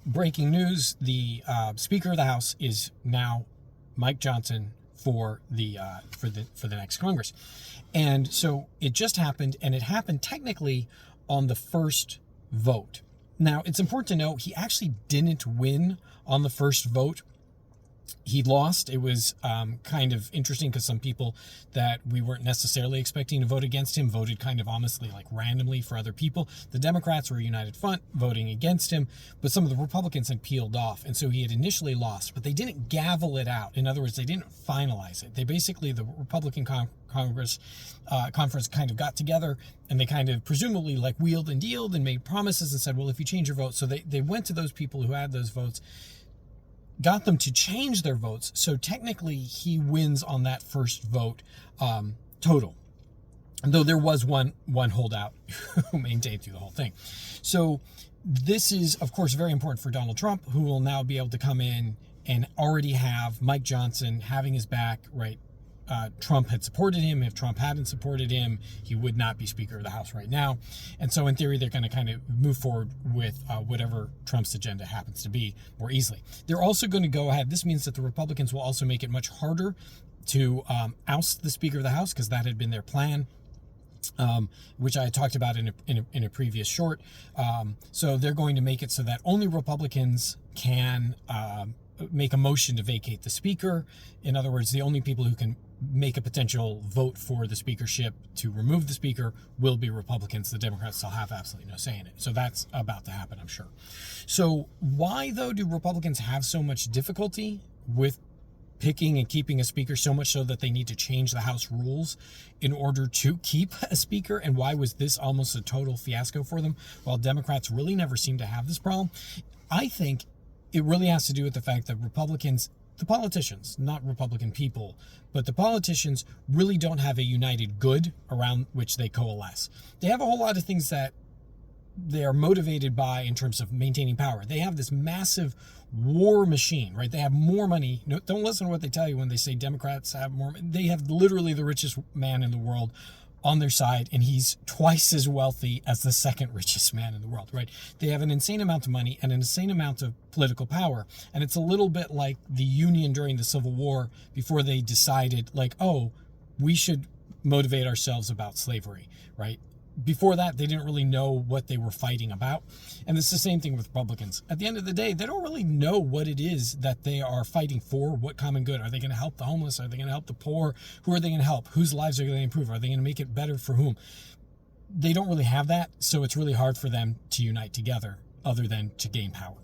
breaking news: the Speaker of the House is now Mike Johnson for the next Congress, and so it just happened, and it happened technically on the first vote. Now, it's important to note he actually didn't win on the first vote. He lost. It was kind of interesting because some people that we weren't necessarily expecting to vote against him voted kind of honestly, like randomly for other people. The Democrats were a united front voting against him, but some of the Republicans had peeled off. And so he had initially lost, but they didn't gavel it out. In other words, they didn't finalize it. They basically, the Republican Congress conference kind of got together and they kind of presumably like wheeled and dealed and made promises and said, well, if you change your vote. So they went to those people who had those votes, got them to change their votes. So technically he wins on that first vote total. Though there was one holdout who maintained through the whole thing. So this is, of course, very important for Donald Trump, who will now be able to come in and already have Mike Johnson having his back, right? Trump had supported him. If Trump hadn't supported him, he would not be Speaker of the House right now. And so in theory, they're going to kind of move forward with whatever Trump's agenda happens to be more easily. They're also going to go ahead. This means that the Republicans will also make it much harder to oust the Speaker of the House, because that had been their plan. Which I talked about in a previous short. So they're going to make it so that only Republicans can make a motion to vacate the speaker. In other words, the only people who can make a potential vote for the speakership to remove the speaker will be Republicans. The Democrats still have absolutely no say in it. So that's about to happen, I'm sure. So why, though, do Republicans have so much difficulty with picking and keeping a speaker, so much so that they need to change the House rules in order to keep a speaker? And why was this almost a total fiasco for them, while Democrats really never seem to have this problem? I think it really has to do with the fact that Republicans, the politicians, not Republican people, but the politicians really don't have a united good around which they coalesce. They have a whole lot of things that they are motivated by in terms of maintaining power. They have this massive war machine, right? They have more money. No, don't listen to what they tell you when they say Democrats have more. They have literally the richest man in the world on their side, and he's twice as wealthy as the second richest man in the world, right? They have an insane amount of money and an insane amount of political power. And it's a little bit like the Union during the Civil War, before they decided, like, oh, we should motivate ourselves about slavery, right? Before that, they didn't really know what they were fighting about. And it's the same thing with Republicans. At the end of the day, they don't really know what it is that they are fighting for, what common good. Are they going to help the homeless? Are they going to help the poor? Who are they going to help? Whose lives are they going to improve? Are they going to make it better for whom? They don't really have that, so it's really hard for them to unite together other than to gain power.